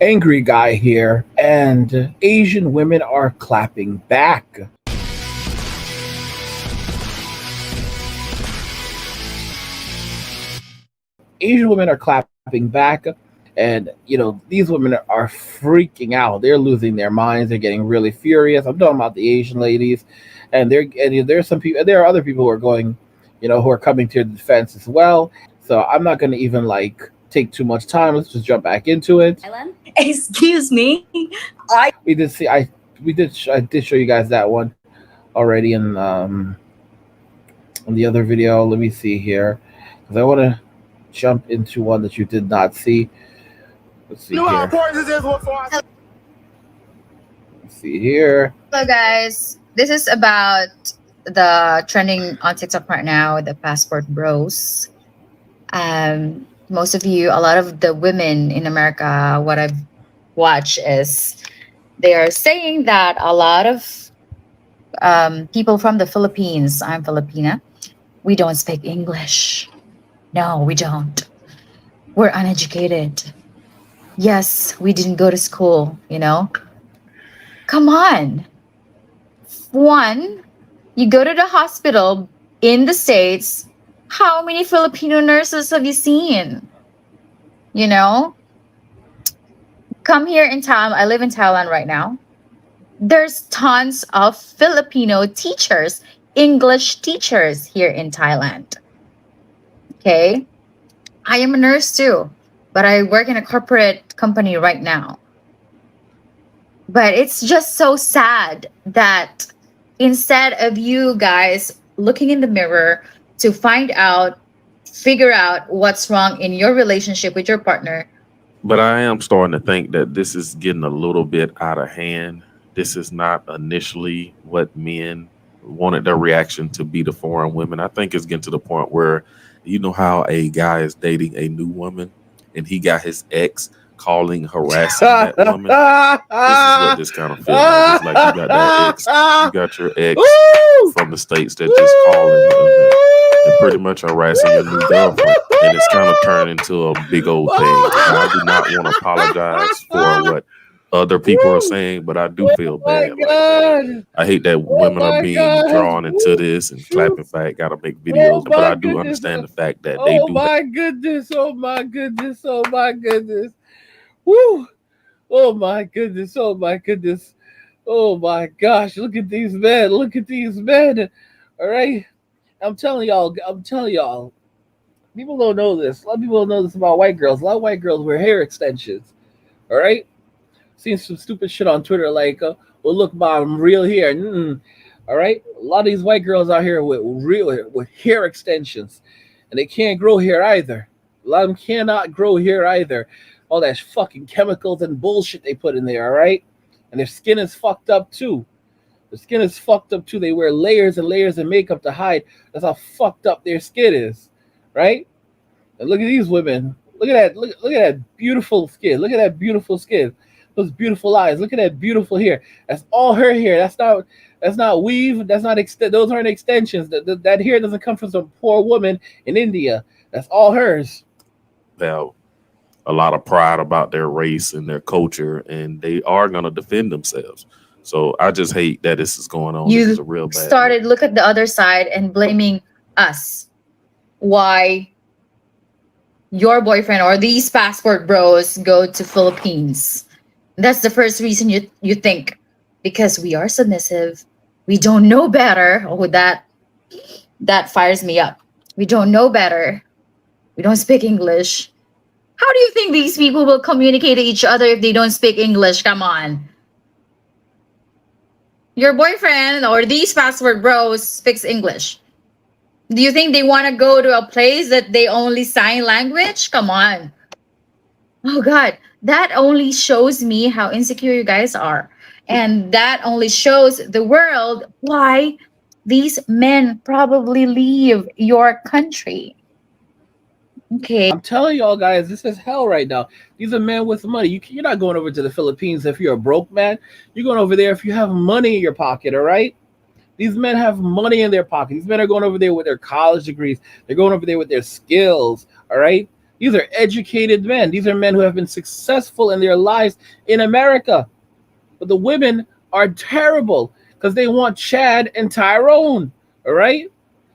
Angry guy here, and Asian women are clapping back. Asian women are clapping back, and these women are freaking out. They're losing their minds. They're getting really furious. I'm talking about the Asian ladies, and there's some people. There are other people who are going, who are coming to the defense as well. So I'm not going to even like take too much time. Let's just jump back into it. Excuse me. I We did see I did show you guys that one already in the other video. Let me see here because I want to jump into one that you did not see. Let's see here. Let's see here. Hello guys. This is about the trending on TikTok right now, the passport bros. Most of you, a lot of the women in America, what I've watched is they are saying that a lot of people from the Philippines, I'm Filipina, we don't speak English. No, we don't. We're uneducated. Yes, we didn't go to school, Come on. One, you go to the hospital in the States, how many Filipino nurses have you seen? Come here in Thailand. I live in Thailand right now. There's tons of Filipino teachers, English teachers here in Thailand. Okay. I am a nurse too, but I work in a corporate company right now. But it's just so sad that instead of you guys looking in the mirror to figure out what's wrong in your relationship with your partner. But I am starting to think that this is getting a little bit out of hand. This is not initially what men wanted their reaction to be to foreign women. I think it's getting to the point where, how a guy is dating a new woman and he got his ex harassing that woman. This is what this kind of feels like. It's like you got that ex, you got your ex from the States that just calling and pretty much harassing your new girlfriend. And it's kind of turned into a big old thing. And I do not want to apologize for what other people are saying, but I do feel bad. I hate that women are being drawn into this and clapping back, gotta make videos. But I do understand the fact that they do. Oh my goodness! Oh my goodness! Oh my goodness! Woo! Oh my goodness! Oh my goodness! Oh my gosh! Look at these men! Look at these men! All right, I'm telling y'all. People don't know this. A lot of people don't know this about white girls. A lot of white girls wear hair extensions. All right. Seen some stupid shit on Twitter like, well, look, mom, real hair. All right. A lot of these white girls out here with hair extensions, and they can't grow hair either. A lot of them cannot grow hair either. All that fucking chemicals and bullshit they put in there. All right. And their skin is fucked up too. Their skin is fucked up too. They wear layers and layers of makeup to hide. That's how fucked up their skin is. Right? And look at these women. Look at that. Look at that beautiful skin. Look at that beautiful skin. Those beautiful eyes. Look at that beautiful hair. That's all her hair. That's not weave. That's not those aren't extensions. That hair doesn't come from some poor woman in India. That's all hers. Well, a lot of pride about their race and their culture, and they are going to defend themselves. So I just hate that this is going on. This is a real bad look at the other side and blaming us. Why your boyfriend or these passport bros go to Philippines? That's the first reason you think, because we are submissive, we don't know better. Oh, that fires me up. We don't know better. We don't speak English. How do you think these people will communicate to each other if they don't speak English? Come on. Your boyfriend or these passport bros speaks English. Do you think they want to go to a place that they only sign language? Come on. Oh God, that only shows me how insecure you guys are. And that only shows the world why these men probably leave your country. Okay. I'm telling y'all guys, this is hell right now. These are men with money. You're not going over to the Philippines if you're a broke man. You're going over there if you have money in your pocket, all right? These men have money in their pocket. These men are going over there with their college degrees. They're going over there with their skills, all right? These are educated men. These are men who have been successful in their lives in America. But the women are terrible because they want Chad and Tyrone. All right?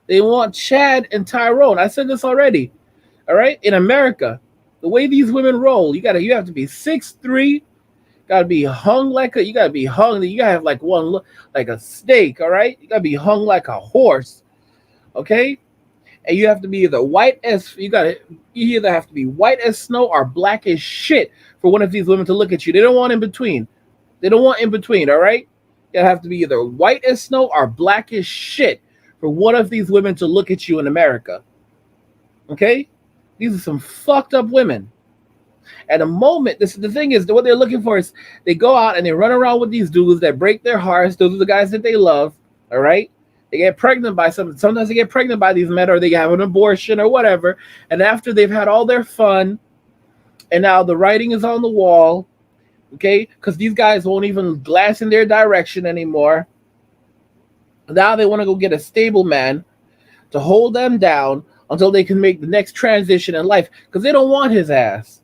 They want Chad and Tyrone. I said this already. All right? In America, the way these women roll, you have to be 6'3", gotta be hung like a you gotta be hung. You gotta have like one look like a snake, all right? You gotta be hung like a horse, okay? And you have to be either white as you either have to be white as snow or black as shit for one of these women to look at you. They don't want in between. They don't want in between, all right? You have to be either white as snow or black as shit for one of these women to look at you in America. Okay? These are some fucked up women. At the moment, the thing is, what they're looking for is they go out and they run around with these dudes that break their hearts. Those are the guys that they love, all right? They get pregnant by sometimes they get pregnant by these men, or they have an abortion or whatever. And after they've had all their fun, and now the writing is on the wall, okay? Because these guys won't even glance in their direction anymore. Now they want to go get a stable man to hold them down until they can make the next transition in life, because they don't want his ass.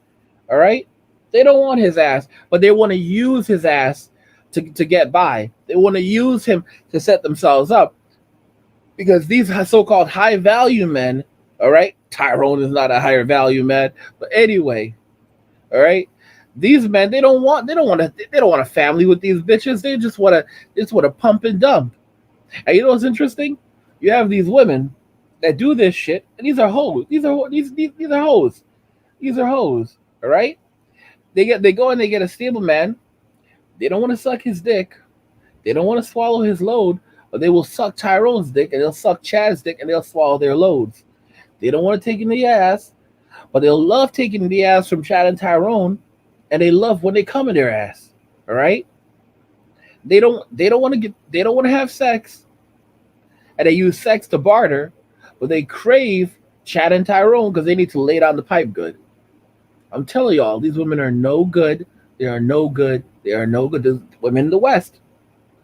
All right? They don't want his ass, but they want to use his ass to get by. They want to use him to set themselves up. Because these so-called high-value men, all right? Tyrone is not a higher value man, but anyway, all right? These men, they don't want a family with these bitches. They just want to pump and dump. And you know what's interesting? You have these women that do this shit, and these are hoes. These are hoes. These are hoes. All right? They go and they get a stable man. They don't want to suck his dick. They don't want to swallow his load, but they will suck Tyrone's dick, and they'll suck Chad's dick, and they'll swallow their loads. They don't want to take in the ass, but they'll love taking the ass from Chad and Tyrone, and they love when they come in their ass. All right? They don't want to have sex, and they use sex to barter, but they crave Chad and Tyrone because they need to lay down the pipe good. I'm telling y'all, these women are no good. They are no good. They are no good. There's women in the West.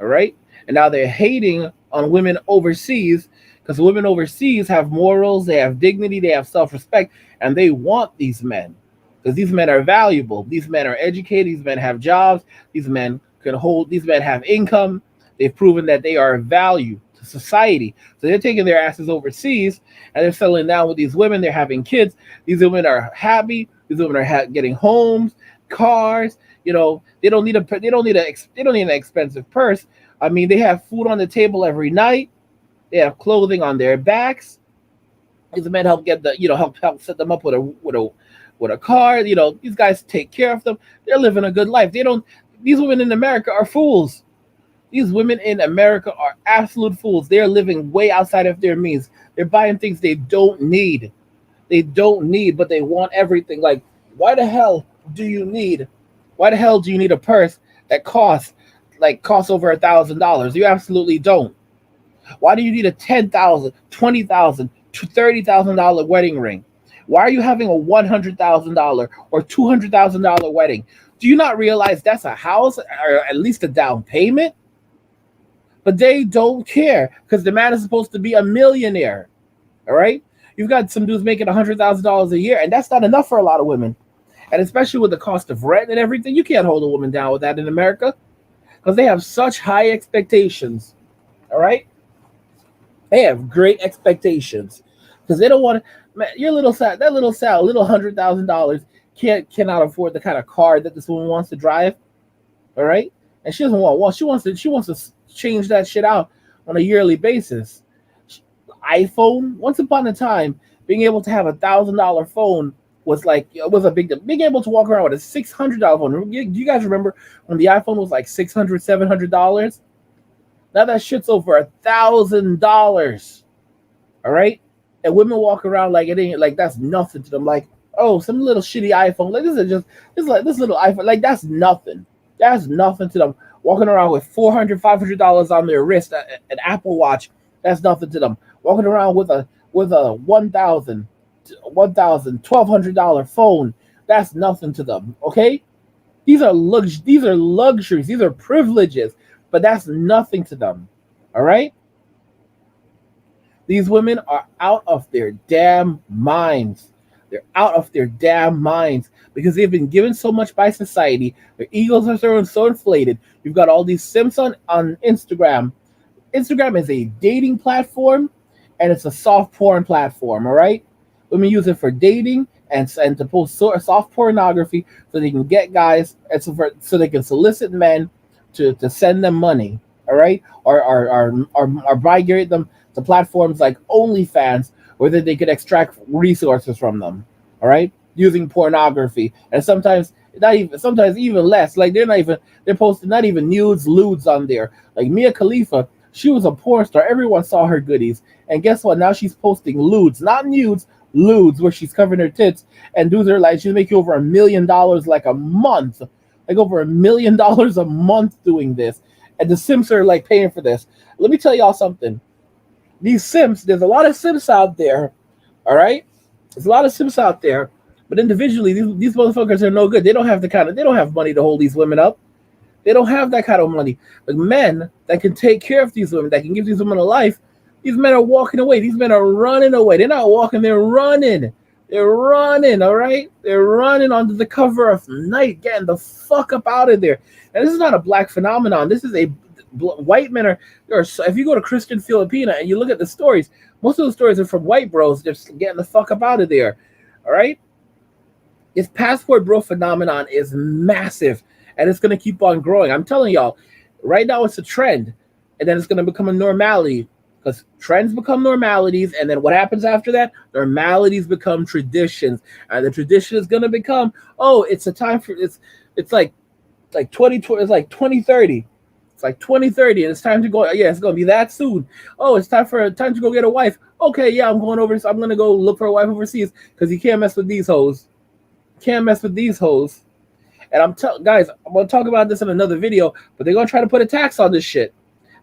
All right? And now they're hating on women overseas because women overseas have morals, they have dignity, they have self-respect, and they want these men because these men are valuable. These men are educated. These men have jobs. These men have income. They've proven that they are of value to society. So they're taking their asses overseas and they're settling down with these women. They're having kids. These women are happy. These women are getting homes, cars. You know, they don't need an expensive purse. I mean, they have food on the table every night. They have clothing on their backs. These men help help set them up with a car. You know, these guys take care of them. They're living a good life. These women in America are fools. These women in America are absolute fools. They're living way outside of their means. They're buying things they don't need. They don't need, but they want everything. Like, why the hell do you need a purse that costs over $1,000? You absolutely don't. Why do you need a $10,000, $20,000, $30,000 wedding ring? Why are you having a $100,000 or $200,000 wedding? Do you not realize that's a house or at least a down payment? But they don't care because the man is supposed to be a millionaire. All right? You've got some dudes making $100,000 a year, and that's not enough for a lot of women. And especially with the cost of rent and everything, you can't hold a woman down with that in America because they have such high expectations. All right? They have great expectations because they don't want to. Man, that little $100,000 cannot afford the kind of car that this woman wants to drive. All right? And she doesn't want one. She wants to change that shit out on a yearly basis. iPhone, once upon a time, being able to have $1,000 phone was a big deal. Being able to walk around with a $600 phone. Do you guys remember when the iPhone was like $600, $700? Now that shit's over $1,000. All right? And women walk around like it ain't, like that's nothing to them. Like, oh, some little shitty iPhone. Like this little iPhone. Like that's nothing. That's nothing to them. Walking around with $400, $500 on their wrist, an Apple Watch. That's nothing to them. Walking around with a $1,000, $1,200 phone. That's nothing to them. Okay, these are luxuries. These are privileges, but that's nothing to them. All right. These women are out of their damn minds. They're out of their damn minds because they've been given so much by society. Their egos are so inflated. You've got all these simps on Instagram. Instagram is a dating platform and it's a soft porn platform, all right? Women use it for dating and to post soft pornography so they can get guys and so they can solicit men to send them money, all right? Or migrate them to platforms like OnlyFans where they could extract resources from them, all right? Using pornography. And sometimes even less. Like they're posting not even nudes, lewds on there. Like Mia Khalifa, she was a porn star. Everyone saw her goodies. And guess what? Now she's posting lewds, not nudes, lewds, where she's covering her tits and dudes are like she's making over $1 million like a month. Like over $1 million a month doing this. And the Sims are like paying for this. Let me tell y'all something. These Sims, there's a lot of Sims out there. All right? There's a lot of Sims out there. But individually, these motherfuckers are no good. They don't have money to hold these women up. They don't have that kind of money. But men that can take care of these women, that can give these women a life, these men are walking away. These men are running away. They're not walking, they're running. They're running, all right? They're running under the cover of night, getting the fuck up out of there. And this is not a black phenomenon. This is white men if you go to Christian Filipina and you look at the stories, most of the stories are from white bros just getting the fuck up out of there, all right? This passport bro phenomenon is massive. And it's going to keep on growing. I'm telling y'all, right now it's a trend. And then it's going to become a normality. Because trends become normalities. And then what happens after that? Normalities become traditions. And the tradition is going to become, it's a time for, it's like 2020, it's like 2030. It's like 2030 and it's time to go. Yeah, it's going to be that soon. It's time to go get a wife. Okay, yeah, I'm going over. I'm going to go look for a wife overseas because you can't mess with these hoes. Can't mess with these hoes. And guys, I'm gonna talk about this in another video, but they're gonna try to put a tax on this shit.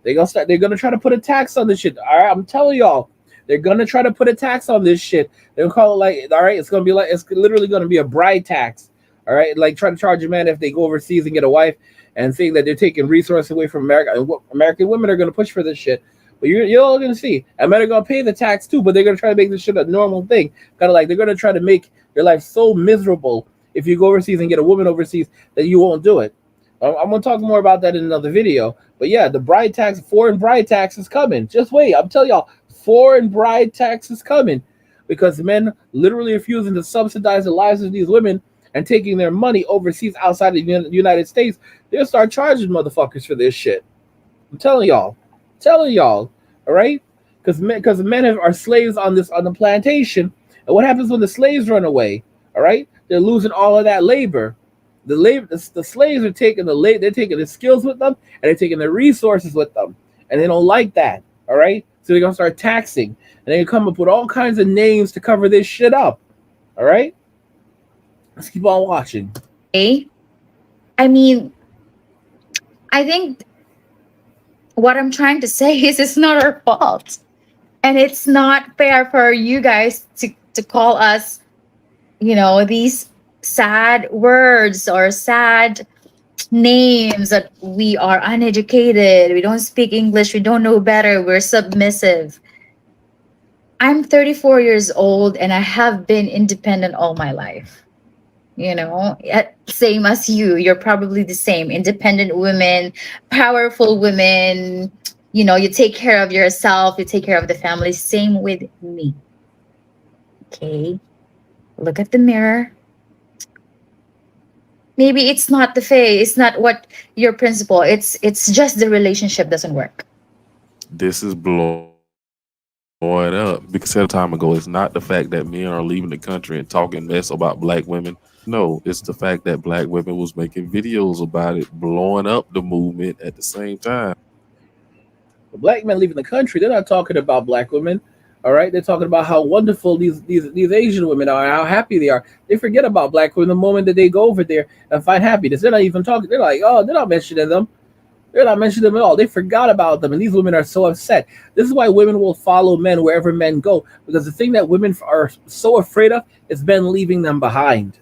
They're gonna try to put a tax on this shit. All right, I'm telling y'all, they're gonna try to put a tax on this shit. They're gonna call it all right, it's literally gonna be a bride tax. All right, like try to charge a man if they go overseas and get a wife, and saying that they're taking resources away from America. And American women are gonna push for this shit. But you're all gonna see, and men are gonna pay the tax too. But they're gonna try to make this shit a normal thing. Kind of like they're gonna try to make your life so miserable if you go overseas and get a woman overseas that you won't do it. I'm going to talk more about that in another video. But yeah, the foreign bride tax is coming. Just wait. I'm telling y'all, foreign bride tax is coming because men literally refusing to subsidize the lives of these women and taking their money overseas outside of the United States. They'll start charging motherfuckers for this shit. I'm telling y'all. All right? Because men are slaves on the plantation. And what happens when the slaves run away? All right? They're losing all of that labor. The slaves are taking they're taking the skills with them and they're taking the resources with them. And they don't like that. All right. So they're gonna start taxing. And they come up with all kinds of names to cover this shit up. All right. Let's keep on watching. I mean, I think what I'm trying to say is it's not our fault. And it's not fair for you guys to call us these sad words or sad names that we are uneducated, we don't speak English, we don't know better, we're submissive. I'm 34 years old and I have been independent all my life. Same as you. You're probably the same. Independent women, powerful women. You take care of yourself, you take care of the family. Same with me. Okay. Look at the mirror. Maybe it's not the face, it's not what your principle. It's just the relationship doesn't work. This is blowing up because a time ago, it's not the fact that men are leaving the country and talking mess about black women. No, it's the fact that black women was making videos about it, blowing up the movement at the same time. The black men leaving the country, they're not talking about black women. All right, they're talking about how wonderful these Asian women are, how happy they are. They forget about black women the moment that they go over there and find happiness. They're not even talking. They're like, they're not mentioning them. They're not mentioning them at all. They forgot about them, and these women are so upset. This is why women will follow men wherever men go, because the thing that women are so afraid of is men leaving them behind.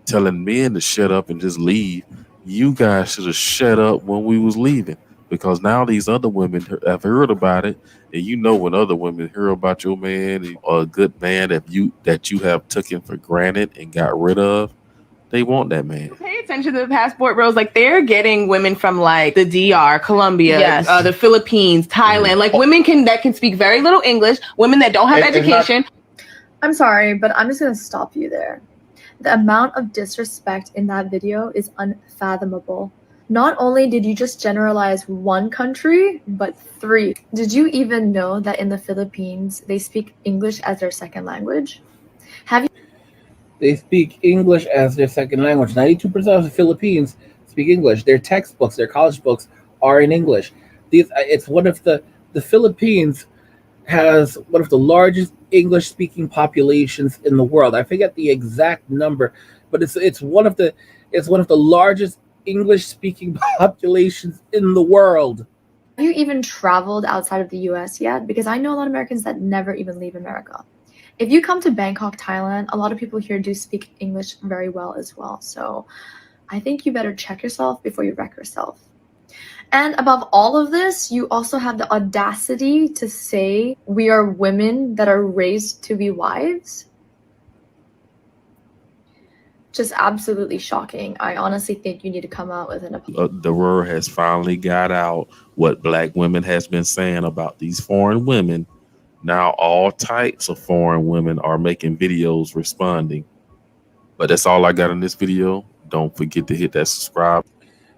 Telling men to shut up and just leave. You guys should have shut up when we was leaving. because now these other women have heard about it, and you know when other women hear about your man or a good man that you have taken for granted and got rid of, they want that man. Pay attention to the passport bros. Like they're getting women from like the DR, Colombia, Yes. the Philippines, Thailand. Like women that can speak very little English, women that don't have education. I'm sorry, but I'm just going to stop you there. The amount of disrespect in that video is unfathomable. Not only did you just generalize one country, but 3. Did you even know that in the Philippines, they speak English as their second language? They speak English as their second language. 92% of the Philippines speak English. Their textbooks, their college books are in English. It's one of the Philippines has one of the largest English-speaking populations in the world. I forget the exact number, but it's one of the largest English-speaking populations in the world. Have you even traveled outside of the US yet? Because I know a lot of Americans that never even leave America. If you come to Bangkok, Thailand, a lot of people here do speak English very well as well. So I think you better check yourself before you wreck yourself. And above all of this, you also have the audacity to say we are women that are raised to be wives. Just absolutely shocking. I honestly think you need to come out with an apology. The word has finally got out what black women has been saying about these foreign women. Now all types of foreign women are making videos responding. But that's all I got in this video. Don't forget to hit that subscribe.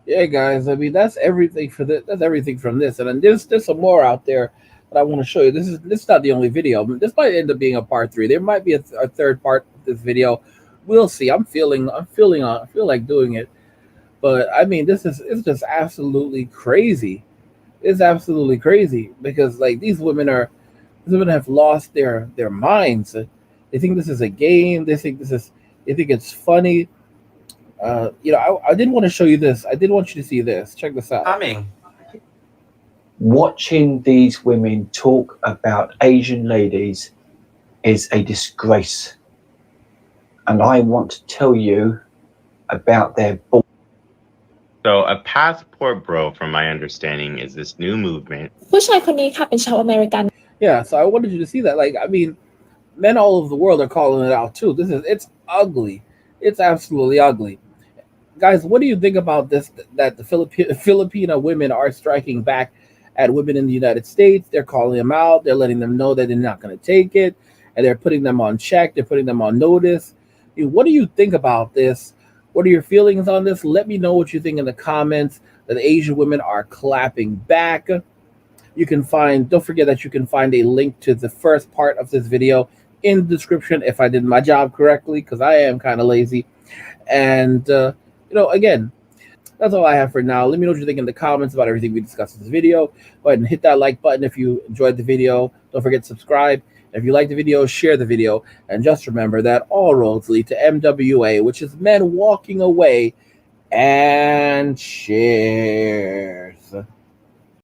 Yeah, guys. I mean, that's everything for this. That's everything from this. And then there's some more out there that I want to show you. This is not the only video. This might end up being a part 3. There might be a third part of this video. We'll see. I feel like doing it. But I mean, it's just absolutely crazy. It's absolutely crazy because like these women have lost their minds. They think this is a game. They think it's funny. I did want to show you this. I did want you to see this. Check this out. Watching these women talk about Asian ladies is a disgrace. And I want to tell you about their bull. So a passport bro, from my understanding, is this new movement. ผู้ชายคนนี้ค่ะเป็นชาวอเมริกัน Yeah, so I wanted you to see that. Like, I mean, men all over the world are calling it out too. It's ugly. It's absolutely ugly. Guys, what do you think about this? That the Filipino women are striking back at women in the United States. They're calling them out. They're letting them know that they're not going to take it, and they're putting them on check. They're putting them on notice. What do you think about this? What are your feelings on this? Let me know what you think in the comments. That the Asian women are clapping back. Don't forget that you can find a link to the first part of this video in the description if I did my job correctly, because I am kind of lazy. And, again, that's all I have for now. Let me know what you think in the comments about everything we discussed in this video. Go ahead and hit that like button if you enjoyed the video. Don't forget to subscribe. If you like the video, share the video. And just remember that all roads lead to MWA, which is men walking away. And cheers.